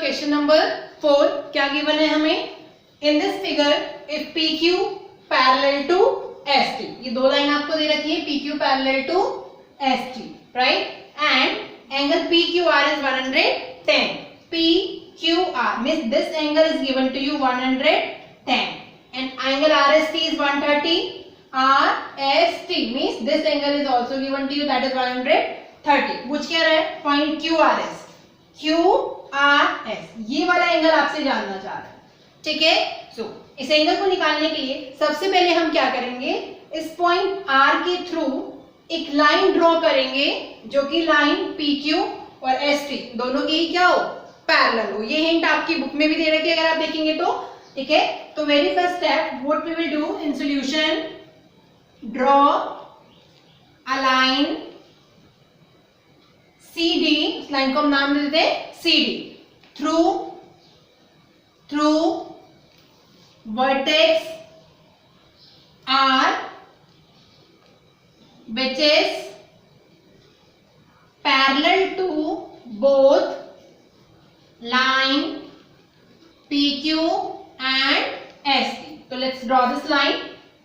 Question number 4। क्या given है हमें? In this figure if PQ parallel to ST, ये दो लाइन आपको दे रखी है, PQ parallel to ST, right, and angle PQR is 110. PQR means this angle is given to you 110 and angle RST is 130. RST means this angle is also given to you, that is 130. पूछ क्या रहा है? Find QRS. QRS ये वाला angle आपसे जानना चाह रहा है, ठीक है। सो इस एंगल को निकालने के लिए सबसे पहले हम क्या करेंगे, इस पॉइंट R के थ्रू एक लाइन ड्रॉ करेंगे जो कि लाइन PQ और ST दोनों की ही क्या हो, पैरेलल हो। ये हिंट आपकी बुक में भी दे रखी है अगर आप देखेंगे तो, ठीक है। तो very first step what we will do in solution, draw a line CD, इस लाइन को हम नाम दे देते हैं CD, through vertex R which is parallel to both line PQ and ST. So let's draw this line.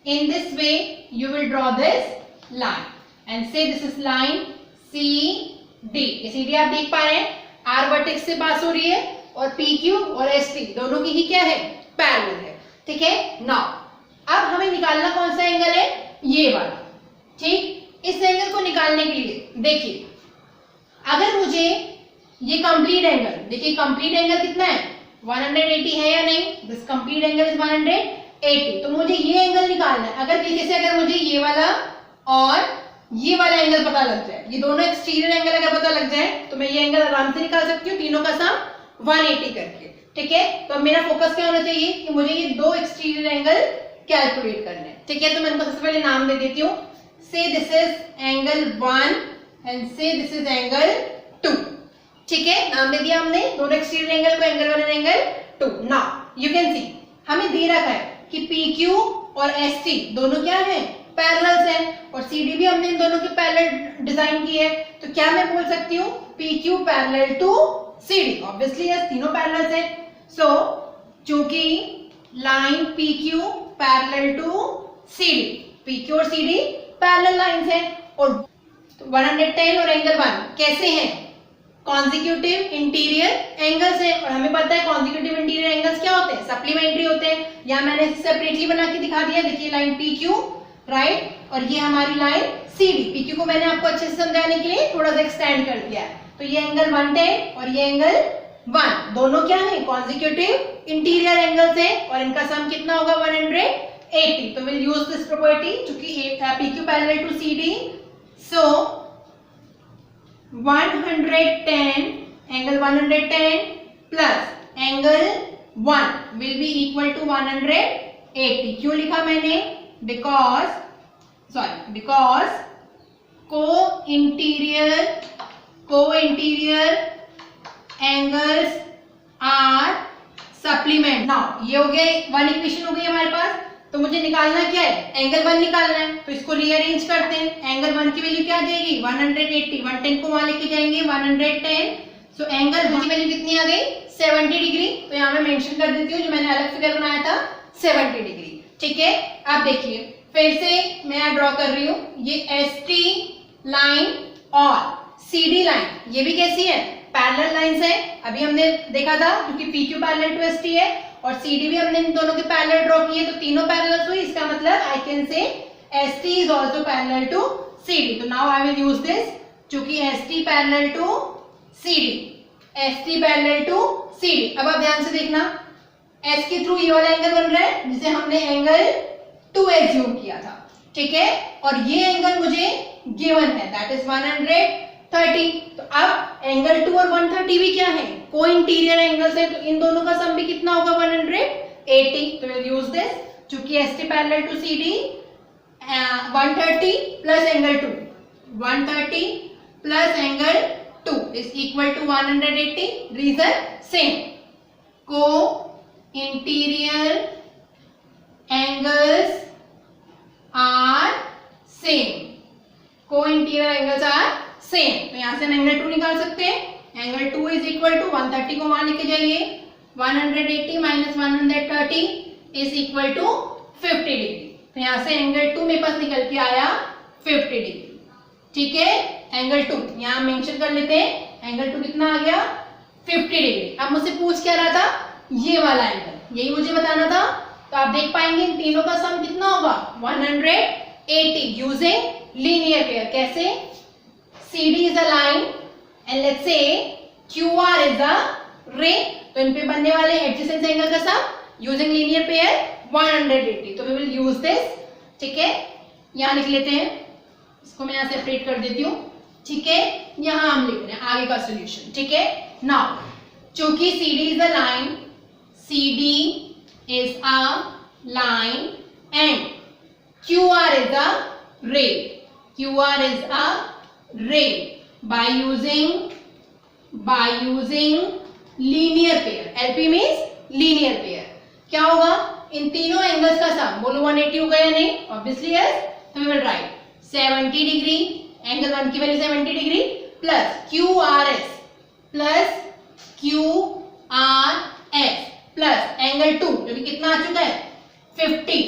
In this way you will draw this line and say this is line CD. ये CD आप देख पा रहे हैं, R vertex से पास हो रही है और PQ और ST दोनों की ही क्या है, पैरेलल है, ठीक है। नाउ अब हमें निकालना कौन सा एंगल है, ये वाला, ठीक। इस एंगल को निकालने के लिए देखिए, अगर मुझे ये कंप्लीट एंगल, देखिए कंप्लीट एंगल कितना है, 180 है या नहीं, दिस कंप्लीट एंगल इज 180। तो मुझे ये एंगल निकालना है। अगर देखिए से अगर मुझे ये वाला और ये वाला एंगल पता लग जाए, ये दोनों एक्सटीरियर एंगल अगर पता लग जाए तो मैं ये एंगल आराम से निकाल सकती हूँ, तीनों का सम 180 करके, ठीक है। तो मेरा फोकस क्या होना चाहिए कि मुझे ये दो एक्सटीरियर एंगल कैलकुलेट करने हैं, ठीक है। तो मैं इनको सबसे पहले नाम दे देती हूँ, से दिस इज एंगल 1 एंड से दिस इज एंगल 2, ठीक है। नाम दे दिया हमने दोनों एक्सटीरियर एंगल को, angle 1 and angle 2। Now you can see हमें दे रखा है कि PQ और ST दोनों क्या है, पैरेलल्स हैं, और CD भी हमने इन दोनों के पैरेलल डिजाइन की है। तो क्या मैं बोल सकती हूँ, PQ parallel to CD, obviously yes, तीनों पैरेलल्स हैं। सो चूंकि line PQ parallel to CD, PQ और CD पैरेलल लाइंस हैं, और 110 और एंगल 1 कैसे हैं, कॉन्जिक्यूटिव इंटीरियर एंगल्स हैं, और हमें पता है कॉन्जिक्यूटिव इंटीरियर एंगल्स क्या होते हैं, सप्लीमेंट्री होते हैं। यहाँ मैंने सेपरेटली बना के दिखा दिया, देखिए लाइन PQ, राइट, और ये हमारी लाइन CD। PQ को मैंने आपको अच्छे से समझाने के लिए थोड़ा सा एक्सटेंड कर दिया है। तो ये एंगल 110 और ये एंगल 1 दोनों क्या है, कॉन्जिक्यूटिव इंटीरियर एंगल्स हैं, और इनका सम कितना होगा, 180। तो विल यूज दिस प्रॉपर्टी, क्योंकि PQ parallel to CD, so 110 angle 110 plus angle 1 will be equal to 180। क्यों लिखा मैंने, because co-interior angles are supplement। Now ये हो गया, वन इक्वेशन हो गई हमारे पास। तो मुझे निकालना क्या है, एंगल 1 निकालना है, तो इसको रीअरेंज करते हैं। एंगल 1 की वैल्यू क्या आ जाएगी, 180, 110 को वहां लेके जाएंगे 110। सो एंगल 1 की वैल्यू कितनी आ गई, 70 डिग्री। तो यहाँ मैं मेंशन कर देती हूँ, जो मैंने अलग फिगर बनाया था 70 डिग्री, ठीक है। अब देखिए फिर से मैं ड्रॉ कर रही हूँ, ये ST लाइन और CD लाइन, ये भी कैसी है, पैरेलल लाइंस है। अभी हमने देखा था क्योंकि PQ पैरेलल टू ST है और CD भी हमने इन दोनों के पैरेलल ड्रॉ किए, तो तीनों पैरेलल हुई। इसका मतलब I can say ST is also parallel to CD। तो now I will use this, क्योंकि ST parallel to CD, ST parallel to CD। अब आप ध्यान से देखना, S के थ्रू ये वाला एंगल बन रहा है जिसे हमने एंगल 2 एज्यूम किया था, ठीक है, और ये एंगल मुझे गिवन है, दैट इज 130। तो अब एंगल 2 और 130 भी क्या है, को इंटीरियर एंगल्स है, तो इन दोनों का सम भी कितना होगा, 180। तो विल यूज दिस, क्योंकि ST parallel to CD, 130 plus angle 2, 130 plus angle 2 is equal to 180। Reason same, co interior angles are same, co interior angles are same. तो यहां से हम एंगल 2 निकाल सकते हैं, एंगल 2 इज इक्वल टू 130 को वहां लेके जाइए, 180 minus 130 is equal to 50 degree. तो यहाँ से एंगल 2 मेरे पास निकल के आया 50 डिग्री। ठीक है, एंगल 2 यहाँ मेंशन कर लेते हैं, एंगल 2 कितना आ गया 50 डिग्री। अब मुझसे पूछ क्या रहा था, ये वाला एंगल, यही मुझे बताना था। तो आप देख पाएंगे इन तीनों का सम कितना होगा 180 यूजिंग लीनियर पेयर। कैसे, CD is a line and let's say QR is a ray, तो इन पे बनने वाले एडजेसेंट एंगल का सम यूजिंग लीनियर पेयर 180। तो वी विल यूज दिस। ठीक है, यहाँ लिख लेते हैं, इसको मैं यहाँ सेपरेट कर देती हूँ। ठीक है, यहाँ हम लिख रहे हैं आगे का सोल्यूशन। ठीक है, नाउ चूंकि CD is a line, CD is a line and QR is a ray, QR is a ray by using linear pair, LP means linear pair। क्या होगा, इन तीनों एंगल्स का सम, बोलो 180 होगा या नहीं, ऑब्वियसली यस। तो we will write 70 degree, angle 1 की value 70 degree plus QRS plus angle 2 जो कि कितना आ चुका है 50।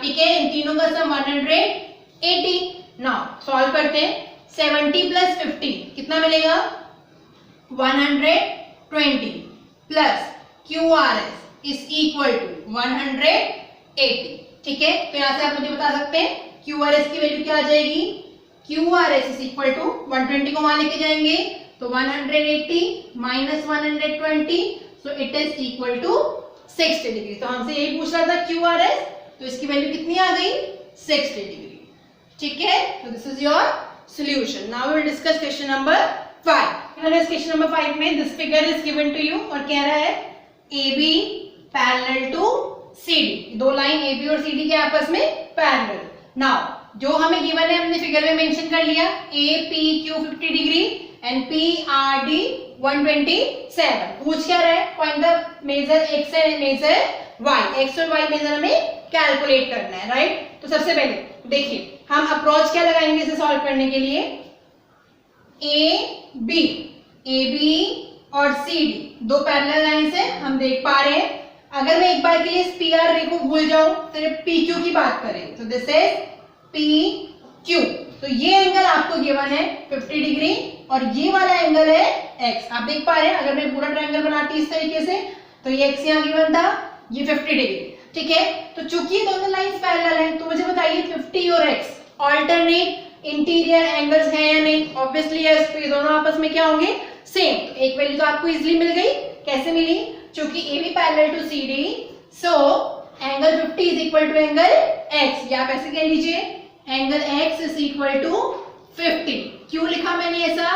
ठीक है, इन तीनों का सम 180। नाउ सॉल्व करते हैं, 70 प्लस 50 कितना मिलेगा 120 plus QRS is equal to 180। ठीक है, तो यहाँ से आप मुझे बता सकते हैं QRS की वैल्यू क्या आ जाएगी, QRS इज इक्वल टू 120 को वहां लेके जाएंगे तो 180 minus 120, so it is equal to 60 degree. तो हमसे यही पूछ रहा था QRS, तो इसकी वैल्यू कितनी आ गई 60 डिग्री। ठीक है, तो this is your solution. Now we will discuss question number 5. Question number 5 में this figure is given to you और कह रहा है AB parallel to CD, दो लाइन AB और CD के आपस में parallel। Now जो हमें given है हमने फिगर में मेंशन कर लिया, APQ 50 डिग्री and PRD 127। पूछ क्या रहा है, find the measure X and measure Y, X और Y मेजर हमें कैलकुलेट करना है, राइट। तो सबसे पहले देखिए हम अप्रोच क्या लगाएंगे इसे सॉल्व करने के लिए, AB और CD दो पैरेलल लाइंस है, हम देख पा रहे हैं। अगर मैं एक बार के लिए इस PR रे को भूल जाऊं, सिर्फ PQ की बात करें, तो दिस इज PQ। तो ये एंगल आपको गिवन है 50 डिग्री और ये वाला एंगल है X। आप देख पा रहे हैं, अगर मैं पूरा ट्रायंगल बनाती इस तरीके से तो ये X यहाँ गिवन था, ये 50 डिग्री। ठीक है, तो चूंकि ये दोनों लाइंस पैरेलल हैं तो मुझे बताइए 50 और X ऑल्टरनेट इंटीरियर एंगल्स हैं या नहीं, ऑब्वियसली यस। तो ये दोनों आपस में क्या होंगे सेम। तो एक वैल्यू तो आपको इजीली मिल गई, कैसे मिली, चूंकि AB parallel to CD, so angle 50 is equal to angle X, या आप ऐसे कह लीजिए angle X is equal to 50। क्यों लिखा मैंने ऐसा,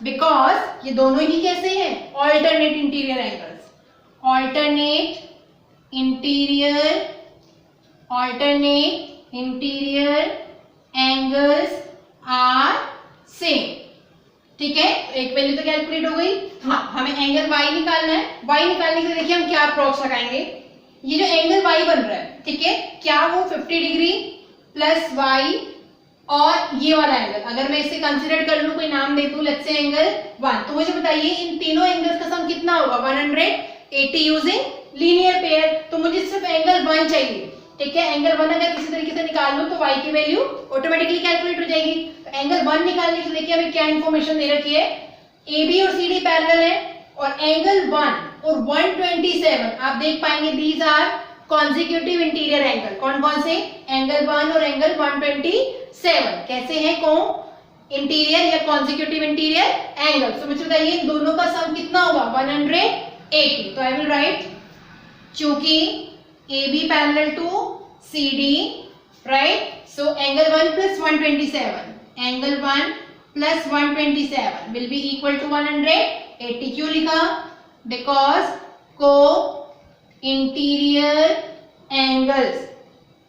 बिकॉज ये दोनों ही कैसे हैं alternate interior angles, alternate interior angles are same. ठीक है, तो एक वैल्यू तो कैलकुलेट हो गई। हाँ, हमें एंगल Y निकालना है। Y निकालने के लिए देखिए हम क्या अप्रोच लगाएंगे, ये जो एंगल Y बन रहा है, ठीक है, क्या वो 50 डिग्री प्लस Y और ये वाला एंगल, अगर मैं इसे कंसीडर कर लूं, कोई नाम दे दूं, लेट्स से एंगल 1, तो मुझे बताइए इन तीनों एंगल्स का सम कितना होगा 180 यूजिंग लीनियर पेयर। तो मुझे सिर्फ एंगल 1 चाहिए। ठीक है, एंगल 1 अगर किसी तरीके से निकाल लूं तो y की वैल्यू ऑटोमेटिकली कैलकुलेट हो जाएगी। तो एंगल 1 निकालने के लिए देखिए हमें क्या इंफॉर्मेशन दे रखी है, AB और CD पैरेलल है और एंगल 1 और 127 आप देख पाएंगे these are consecutive interior angle. कौन कौन से, एंगल 1 और एंगल 127 कैसे हैं, को इंटीरियर या कॉन्जिक्यूटिव इंटीरियर एंगल। तो मुझे बताइए इन दोनों का सम कितना होगा 180। तो आई विल राइट, चूंकि AB parallel to CD, right, so angle 1 plus 127, angle 1 plus 127 will be equal to 180। क्यों लिखा, बिकॉज को इंटीरियर एंगल्स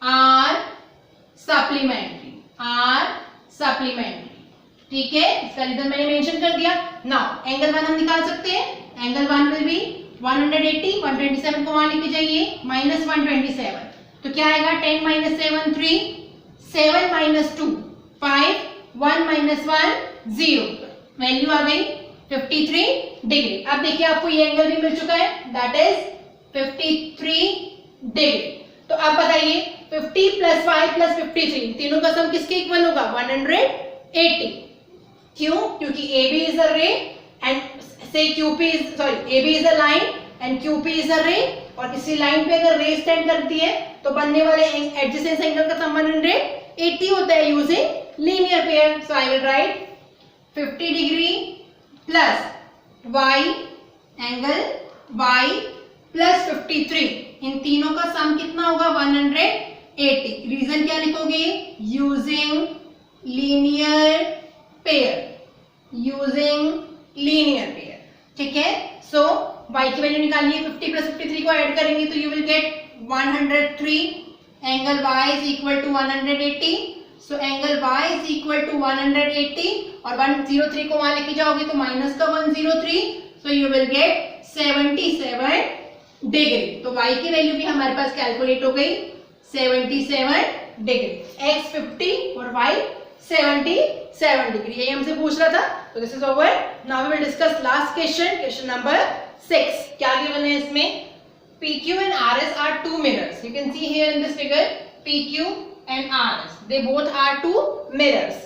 आर सप्लीमेंट्री, ठीक है, इसका रीजन मैंने मेंशन कर दिया। नाउ एंगल 1 हम निकाल सकते हैं, एंगल 1 विल बी 180, 127 को वहां लेके जाइए माइनस 127, तो क्या आएगा 10 माइनस 7 3, 7 माइनस 2 5, 1 माइनस 1 0, वैल्यू आ गई 53 डिग्री। अब देखिए आपको ये एंगल भी मिल चुका है, दैट इज 53 डिग्री। तो अब बताइए 50 प्लस 5 प्लस 53 तीनों का सम किसके इक्वल होगा? 180। क्यों? क्योंकि AB इज अ रे एंड से QP is sorry AB is a line and QP is a रे, और किसी लाइन पे अगर रे स्टैंड करती है तो बनने वाले एडजेसेंट एंगल का सम 180 होता है using linear pair. So I will right 50 degree plus y angle y plus 53, इन तीनों का सम कितना होगा? 180। रीजन क्या लिखोगे? Using linear pair, using linear pair. ठीक है, सो y की वैल्यू निकालिए, 50 प्लस 53 को ऐड करेंगे तो you will get 103, angle y is equal to 180। So angle y is equal to 180 और 103 को वहां लेके जाओगे तो माइनस का 103, so you will gate 77 degree. तो y की वैल्यू भी हमारे पास कैलकुलेट हो गई 77 डिग्री, x 50 और y 77 डिग्री। यही हमसे पूछ रहा था। तो this is over. Now we will discuss last question, question number 6। क्या गिवन है इसमें? PQ and RS are two mirrors. You can see here in this figure PQ and RS. They both are two mirrors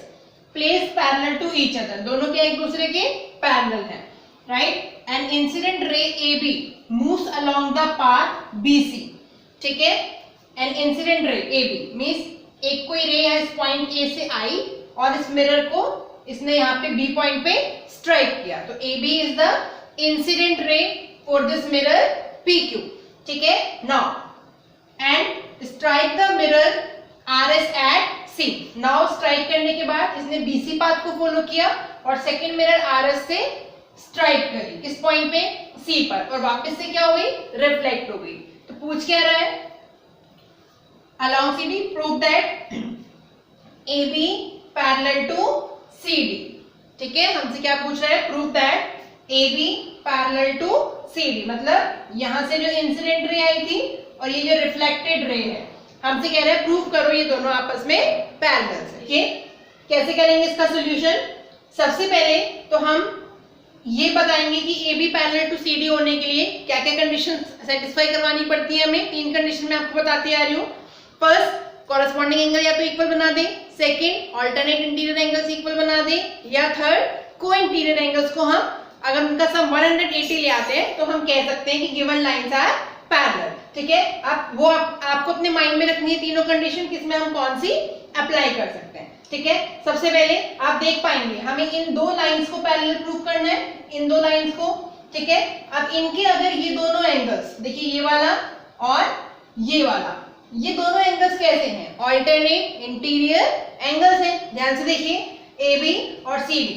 placed parallel to each other. दोनों के एक दूसरे के parallel हैं, right? An incident ray AB moves along the path BC. ठीक है? An incident ray AB means एक कोई रे है इस पॉइंट A से आई और इस मिरर को इसने यहाँ पे B पॉइंट पे स्ट्राइक किया, तो AB is the incident ray for this mirror PQ. ठीक है, now and strike the mirror RS at C. Now strike करने के बाद इसने BC पाथ को फॉलो किया और सेकंड मिरर RS से स्ट्राइक करी किस पॉइंट पे? C पर, और वापस से क्या हुई? रिफ्लेक्ट हो गई। तो पूछ क्या रहा है? Along CD, prove that AB parallel to CD. ठीक है, हमसे क्या पूछ रहा है? Prove that AB parallel to CD, मतलब यहां से जो इंसिडेंट रे आई थी और ये जो रिफ्लेक्टेड रे है, हमसे कह रहा है प्रूव करो ये दोनों आपस में पैरेलल है। ठीक है, कैसे करेंगे इसका सॉल्यूशन? सबसे पहले तो हम ये बताएंगे कि AB पैरेलल टू CD होने के लिए क्या क्या कंडीशन सेटिस्फाई करवानी पड़ती है हमें। 3 कंडीशन में आपको बताती आ रही हूँ। फर्स्ट, कॉरेस्पॉन्डिंग एंगल या तो इक्वल बना दे, second, alternate interior angles equal बना दे, या थर्ड, को इंटीरियर एंगल्स को हम अगर उनका सम 180 ले आते हैं तो हम कह सकते हैं कि गिवन लाइंस आर पैरेलल। ठीक है, अब वो आपको अपने माइंड में रखनी है तीनों कंडीशन, किसमें हम कौन सी अप्लाई कर सकते हैं। ठीक है, सबसे पहले आप देख पाएंगे हमें इन दो लाइंस को पैरेलल प्रूव करना है, इन दो लाइंस को। ठीक है, अब इनके अगर ये दोनों एंगल्स देखिए, ये वाला और ये वाला, ये दोनों एंगल्स कैसे हैं? ऑल्टरनेट इंटीरियर एंगल्स हैं। ध्यान से देखिए, AB और CD,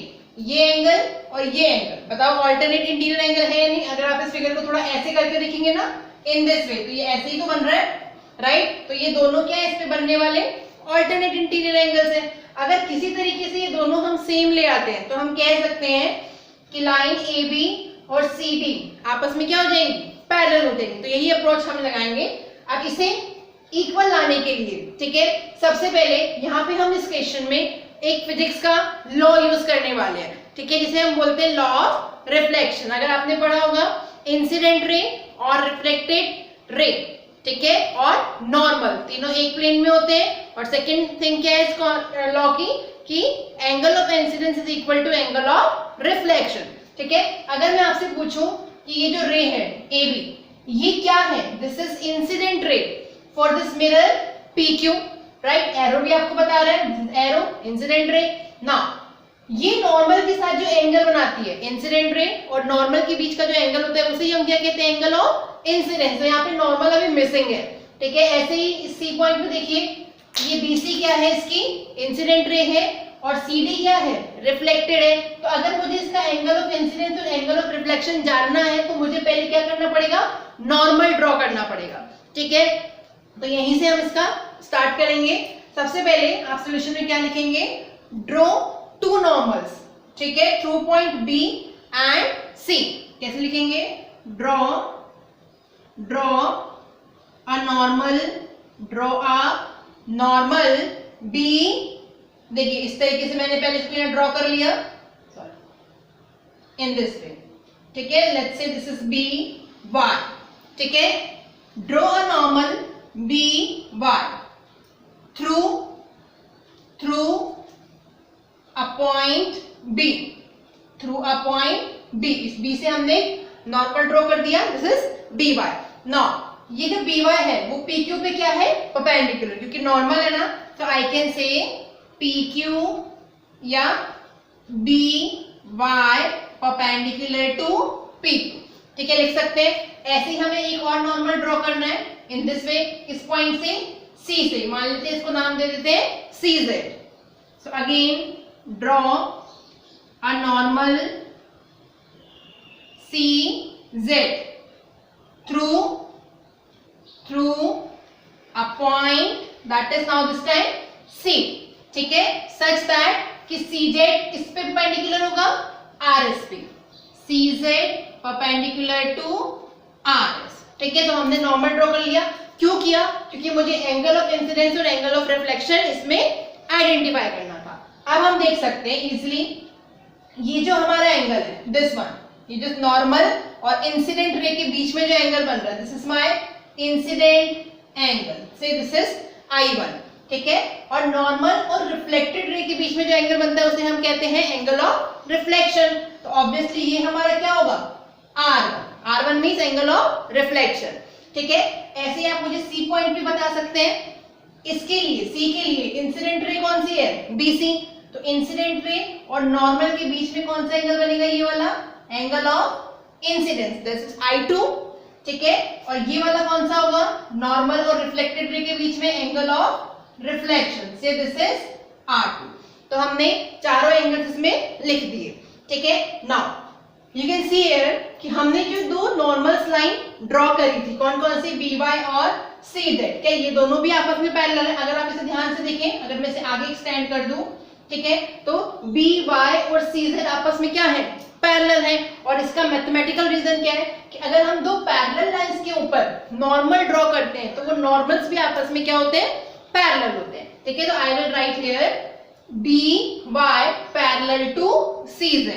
ये एंगल और ये एंगल, बताओ ऑल्टरनेट इंटीरियर एंगल है या नहीं? अगर आप इस फिगर को थोड़ा ऐसे करके देखेंगे ना, इन दिस वे, तो ये ऐसे ही तो बन रहा है, राइट? तो ये दोनों क्या है इस पे बनने वाले? ऑल्टरनेट इंटीरियर एंगल्स हैं। अगर किसी तरीके से ये दोनों हम सेम ले आते हैं तो हम कह सकते हैं कि लाइन AB और CD आपस में क्या हो जाएंगी? पैरेलल हो जाएंगी। तो यही अप्रोच हम लगाएंगे अब इसे इक्वल लाने के लिए। ठीक है, सबसे पहले यहाँ पे हम इस क्वेश्चन में एक फिजिक्स का लॉ यूज करने वाले हैं। ठीक है, जिसे हम बोलते हैं लॉ ऑफ रिफ्लेक्शन। अगर आपने पढ़ा होगा इंसिडेंट रे और रिफ्लेक्टेड रे, ठीक है, और नॉर्मल, तीनों एक प्लेन में होते हैं। और सेकंड थिंग क्या है इस लॉ की कि angle of incidence is equal to angle of reflection. ठीक है, अगर मैं आपसे पूछूं कि ये जो रे है AB, ये क्या है? This is incident ray for this mirror PQ, right? Arrow भी आपको बता रहा है, एरो इंसिडेंट रे। नाउ ये नॉर्मल के साथ जो एंगल बनाती है, इंसिडेंट रे और नॉर्मल के बीच का जो एंगल होता है उसे हम क्या कहते हैं? Angle of incidence. तो यहाँ पे नॉर्मल अभी मिसिंग है। ठीक है, ऐसे ही इस C पॉइंट पे देखिए, ये BC क्या है? इसकी इंसिडेंट रे है और CD क्या है? रिफ्लेक्टेड है। तो अगर मुझे इसका एंगल ऑफ इंसिडेंस और एंगल ऑफ रिफ्लेक्शन जानना है तो मुझे पहले क्या करना पड़ेगा? नॉर्मल ड्रॉ करना पड़ेगा। ठीक है, तो यहीं से हम इसका स्टार्ट करेंगे। सबसे पहले आप सॉल्यूशन में क्या लिखेंगे? ड्रॉ टू नॉर्मल्स, ठीक है, through point B and C। कैसे लिखेंगे? Draw a normal B। देखिए इस तरीके से मैंने पहले इसको यहाँ ड्रॉ कर लिया, सॉरी, इन दिस वे, ठीक है। Let's say this is B Y, ठीक है। Draw a normal B Y through a point B, through a point B. इस बी से हमने नॉर्मल ड्रॉ कर दिया, this is B Y. Now ये जो बी वाई है वो पी क्यू पे क्या है, परपेंडिकुलर, क्योंकि नॉर्मल है ना, तो I can say P Q या B Y perpendicular to P Q, ठीक है, लिख सकते हैं। ऐसे ही हमें एक और नॉर्मल ड्रॉ करना है इन दिस वे, इस पॉइंट से सी से, मान लेते हैं इसको नाम दे देते हैं C Z. So again draw a normal C Z through a point that is now this time C, ठीक है, सच दैट कि सी जेड इस पे परपेंडिकुलर होगा आर एस पे, C Z perpendicular to R S, ठीक है। तो हमने नॉर्मल ड्रॉ कर लिया, क्यों किया, क्योंकि मुझे एंगल ऑफ इंसिडेंस और एंगल ऑफ रिफ्लेक्शन इसमें आइडेंटिफाई करना था। अब हम देख सकते हैं इजिली, ये जो हमारा एंगल है दिस वन, ये जो नॉर्मल और इंसिडेंट रे के बीच में जो एंगल बन रहा है, this is my incident angle, से दिस इज I1, ठीक है। और नॉर्मल और रिफ्लेक्टेड रे के बीच में जो एंगल बनता है उसे हम कहते हैं एंगल ऑफ रिफ्लेक्शन। तो ऑब्वियसली ये हमारा क्या होगा, R1, R1 means angle of reflection, ठीक है। ऐसे आप मुझे सी पॉइंट भी बता सकते हैं। इसके लिए सी के लिए इंसिडेंट रे कौन सी है, BC, तो इंसिडेंट रे और नॉर्मल के बीच में कौन सा एंगल बनेगा, ये वाला angle of incidence, this is I2, ठीक है। और ये वाला कौन सा होगा, नॉर्मल और रिफ्लेक्टेड रे के बीच में एंगल ऑफ रिफ्लेक्शन, से दिस इज R2। तो हमने चारों एंगल्स इसमें लिख दिए, ठीक है। Now you can see here कि हमने जो दो नॉर्मल्स लाइन ड्रॉ करी थी, कौन कौन सी, BY और CZ, क्या ये दोनों भी आपस में पैरेलल है। अगर आप इसे ध्यान से देखें, अगर मैं इसे आगे एक्सटेंड कर दूं, ठीक है, तो BY और CZ आपस में क्या है, पैरेलल है। और इसका मैथमेटिकल रीजन क्या है कि अगर हम दो पैरेलल लाइंस के ऊपर नॉर्मल ड्रॉ करते हैं तो वो नॉर्मल्स भी आपस में क्या होते हैं, पैरेलल होते हैं, ठीक है। तो I will write here BY parallel to CZ,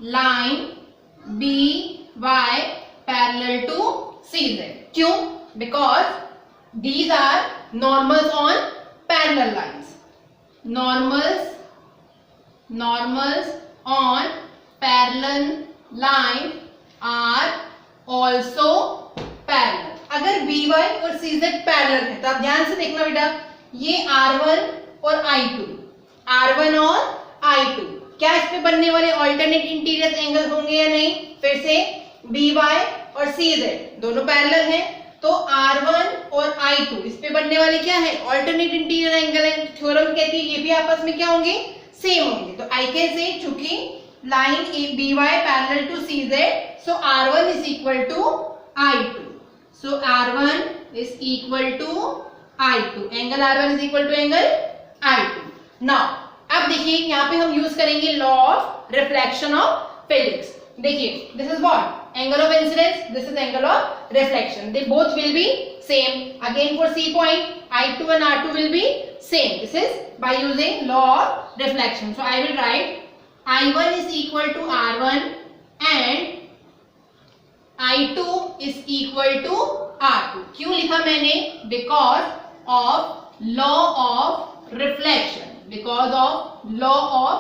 line BY parallel to CZ, क्यों, because these are normals on parallel lines, normals on parallel line are also parallel। अगर BY और CZ पैरेलल है तो आप ध्यान से देखना बेटा, ये R1 और I2, R1 और I2 क्या इस पे बनने वाले ऑल्टरनेट इंटीरियर एंगल होंगे या नहीं। फिर से BY और CZ दोनों पैरेलल हैं, तो R1 और I2 इस पे बनने वाले क्या है, ऑल्टरनेट इंटीरियर एंगल है। थ्योरम कहती है ये भी आपस में क्या होंगे, सेम होंगे। तो आई कैन से चूंकि line BY parallel to CZ, so R1 is equal to I2, सो R1 is equal to I2, angle R1 is equal to angle I2। Now अब देखिए यहाँ पे हम यूज करेंगे law of reflection of physics. देखिए this is what, angle of incidence, this is angle of reflection, they both will be same. Again for C point I2 and R2 will be same, this is by using law of reflection। so I will write I1 is equal to R1 and I2 is equal to R2। क्यों लिखा मैंने, because of law of reflection, because of law of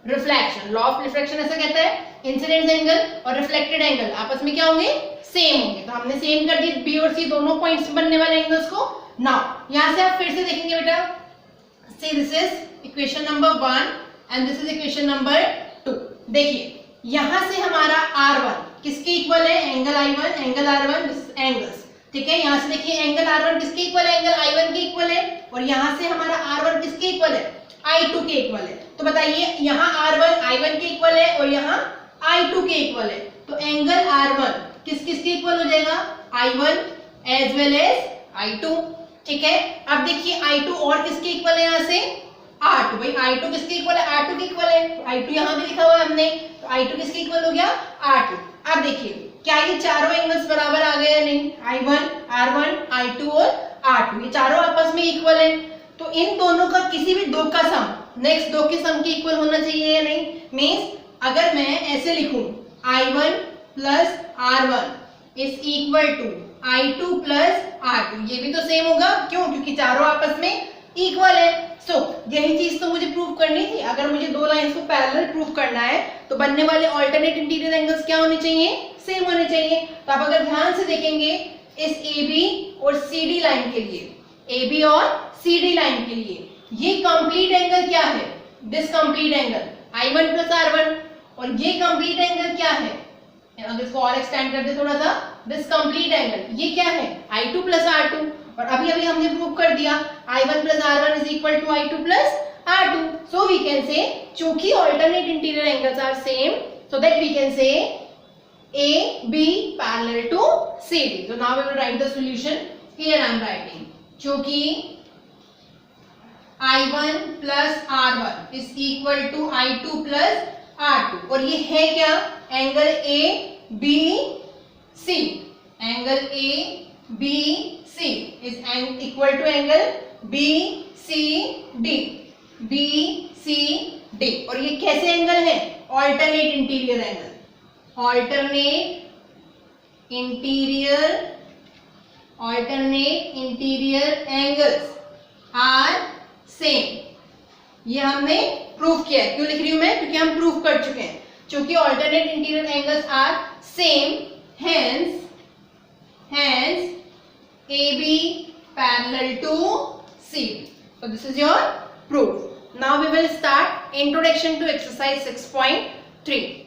reflection। law of reflection ऐसा कहता है incident angle और reflected angle आपस में क्या होंगे, सेम होंगे। तो हमने सेम कर दिए बी और सी दोनों पॉइंट्स पे बनने वाले एंगल्स को। नाउ यहां से आप फिर से देखेंगे बेटा, see this is equation number 1 and this is equation number 2। देखिए यहां से हमारा R1 किसके इक्वल है, angle I1, angle R1, this angles, ठीक है। यहां से देखिए एंगल R1 किसके इक्वल है, एंगल I1 के इक्वल है, और यहां से हमारा R1 किसके इक्वल है, I2 के इक्वल है। तो बताइए यहाँ R1 I1 के इक्वल है और यहाँ I2 के इक्वल है, तो एंगल R1 किस किस के इक्वल हो जाएगा, I1 as well as I2, ठीक है। अब देखिए I2 और किसके इक्वल है, यहाँ से R2, भाई I2 किसके इक्वल है, R2 के इक्वल है, तो I2 यहाँ भी लिखा हुआ है हमने, तो I2 किसके इक्वल हो गया, R2। अब देखिए क्या ये चारों एंगल्स बराबर आ गए या नहीं, I1, R1, I2 और R2 ये चारों आपस में इक्वल है। तो इन दोनों का किसी भी दो का सम नेक्स्ट दो के सम के इक्वल होना चाहिए या नहीं। मींस अगर मैं ऐसे लिखूं I1 plus R1 is equal to I2 plus R2। ये भी तो सेम होगा, क्यों? क्योंकि चारों आपस में इक्वल है। सो यही चीज तो मुझे प्रूव करनी थी। अगर मुझे दो लाइंस को पैरेलल प्रूव करना है तो बनने वाले ऑल्टरनेट इंटीरियर एंगल्स क्या होने चाहिए? सेम होने चाहिए। तो आप अगर ध्यान से देखेंगे इस AB और CD लाइन के लिए, AB और CD लाइन के लिए ये कंप्लीट एंगल क्या है? This complete angle I1 plus R1। और ये कंप्लीट एंगल क्या है? अगर इसको और एक्सटेंड कर दे थोड़ा सा, दिस कंप्लीट एंगल ये क्या है? I2 plus R2। और अभी अभी हमने प्रूव कर दिया I1 plus R1 is equal to I2 plus R2। So we can say चूंकि alternate interior angles are same, so that we can say AB parallel to CD। So now we will write the solution। Here I am writing चूंकि I1 plus R1 is equal to I2 plus R2। और ये है क्या? Angle ABC। Angle ABC is equal to angle BCD। BCD। और ये कैसे angle है? Alternate interior angle. Alternate interior angles are same. ये हमने प्रूफ किया है। क्यों लिख रही हूं मैं? क्योंकि हम प्रूफ कर चुके हैं। क्योंकि alternate interior angles are same, hence AB parallel to CD। So this is your proof। Now we will start introduction to exercise 6.3।